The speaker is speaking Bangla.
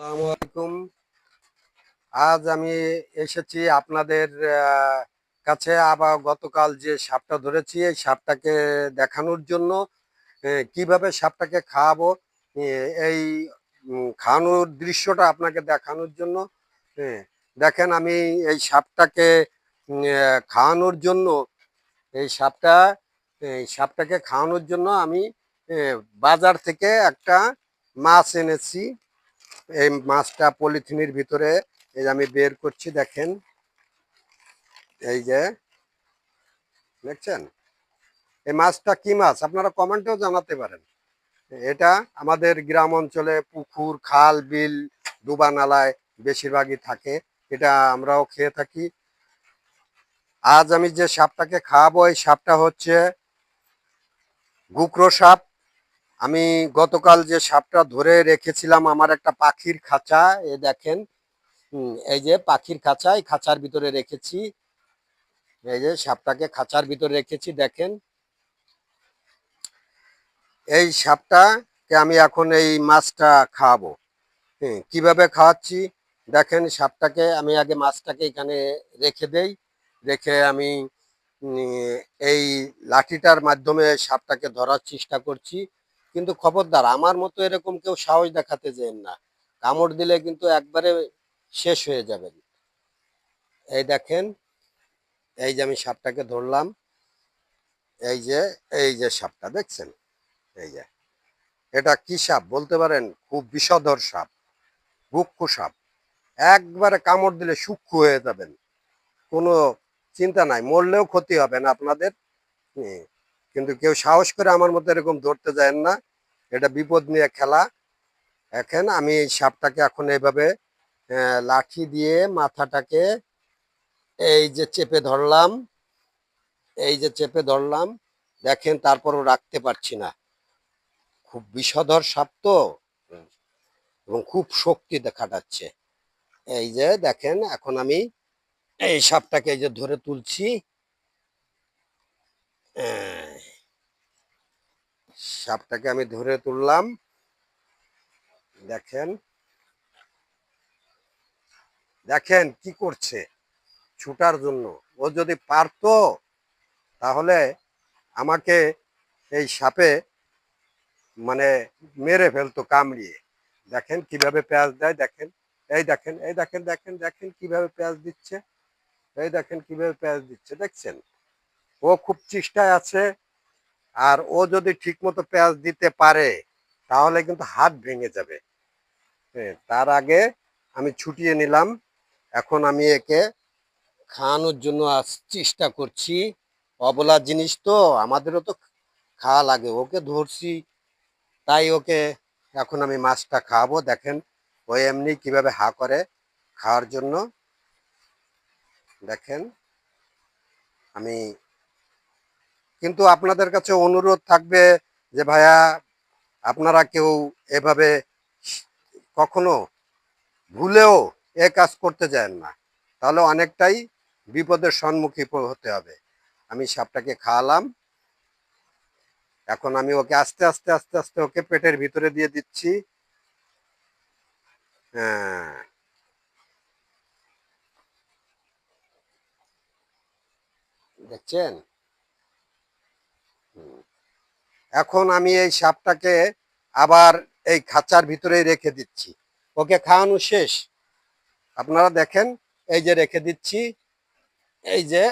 আসসালামু আলাইকুম। আজ আমি এসেছি আপনাদের কাছে। আবার গতকাল যে সাপটা ধরেছি এই সাপটাকে দেখানোর জন্য, কিভাবে সাপটাকে খাওয়াবো, এই খাওয়ানোর দৃশ্যটা আপনাকে দেখানোর জন্য। হ্যাঁ, দেখেন আমি এই সাপটাকে খাওয়ানোর জন্য, এই সাপটা এই সাপটাকে খাওয়ানোর জন্য আমি বাজার থেকে একটা মাছ এনেছি। এই মাছটা পলিথিনের ভিতরে এই যে আমি বের করছি, দেখেন। এই যে দেখছেন, এই মাছটা কি মাছ আপনারা কমেন্টেও জানাতে পারেন। এটা আমাদের গ্রাম অঞ্চলে পুকুর, খাল, বিল, ডুবা নালায় বেশিরভাগই থাকে। এটা আমরাও খেয়ে থাকি। আজ আমি যে সাপটাকে খাওয়াবো এই সাপটা হচ্ছে গুকরো সাপ। আমি গতকাল যে সাপটা ধরে রেখেছিলাম আমার একটা পাখির খাঁচা, এ দেখেন। এই যে পাখির খাঁচা, এই খাঁচার ভিতরে রেখেছি। এই যে সাপটাকে খাঁচার ভিতরে রেখেছি, দেখেন। এই সাপটাকে আমি এখন এই মাছটা খাওয়াবো। কিভাবে খাওয়াচ্ছি দেখেন। সাপটাকে আমি আগে মাছটাকে এখানে রেখে দেই। রেখে আমি এই লাঠিটার মাধ্যমে সাপটাকে ধরার চেষ্টা করছি। কিন্তু খবরদার আমার মতো এরকম কেউ সাহস দেখাতে যেন না। কামড় দিলে কিন্তু একবারে শেষ হয়ে যাবেন। এই দেখেন, এই যে আমি সাপটাকে ধরলাম। এই যে এই যে সাপটা দেখছেন। এই যে এটা কি সাপ বলতে পারেন? খুব বিষধর সাপ, রুক্ষ সাপ। একবারে কামড় দিলে সূক্ষ্ম হয়ে যাবেন, কোনো চিন্তা নাই, মরলেও ক্ষতি হবে না আপনাদের। হুম, কিন্তু কেউ সাহস করে আমার মতো এরকম ধরতে যায় না। এটা বিপদ নিয়ে খেলা। এখন আমি এই সাপটাকে এখন এইভাবে লাঠি দিয়ে মাথাটাকে এই যে চেপে ধরলাম। এই যে চেপে ধরলাম, দেখেন। তারপরও রাখতে পারছি না। খুব বিষধর সাপ তো, এবং খুব শক্তি দেখাটাচ্ছে। এই যে দেখেন, এখন আমি এই সাপটাকে এই যে ধরে তুলছি। সাপটাকে আমি ধরে তুললাম, দেখেন। দেখেন কি করছে, ছুটার জন্য। ও যদি পারতো তাহলে আমাকে এই সাপে মানে মেরে ফেলতো কামড়িয়ে। দেখেন কিভাবে প্যাঁচ দেয়, দেখেন। এই দেখেন, এই দেখেন, দেখেন, দেখেন কিভাবে প্যাঁচ দিচ্ছে। এই দেখেন কিভাবে প্যাঁচ দিচ্ছে, দেখছেন। ও খুব চেষ্টায় আছে। আর ও যদি ঠিক মতো প্যাঁচ দিতে পারে তাহলে কিন্তু হাত ভেঙে যাবে। তার আগে আমি ছুটিয়ে নিলাম। এখন আমি একে খাওয়ানোর জন্য চেষ্টা করছি। অবলা জিনিস তো, আমাদেরও তো খাওয়া লাগে। ওকে ধরছি, তাই ওকে এখন আমি মাছটা খাওয়াবো। দেখেন ও এমনি কিভাবে হা করে খাওয়ার জন্য। দেখেন, আমি কিন্তু আপনাদের কাছে অনুরোধ থাকবে যে ভাইয়া, আপনারা কেউ এভাবে কখনো ভুলেও এ কাজ করতে যায় না, তাহলে অনেকটাই বিপদের সম্মুখীন হতে হবে। আমি সাপটাকে খাওয়ালাম। এখন আমি ওকে আস্তে আস্তে আস্তে আস্তে ওকে পেটের ভিতরে দিয়ে দিচ্ছি। হ্যাঁ, দেখছেন। এখন আমি এই সাপটাকে আবার এই খাঁচার ভিতরেই রেখে দিচ্ছি। ওকে খাওয়ানো শেষ, আপনারা দেখেন। এই যে রেখে দিচ্ছি। এই যে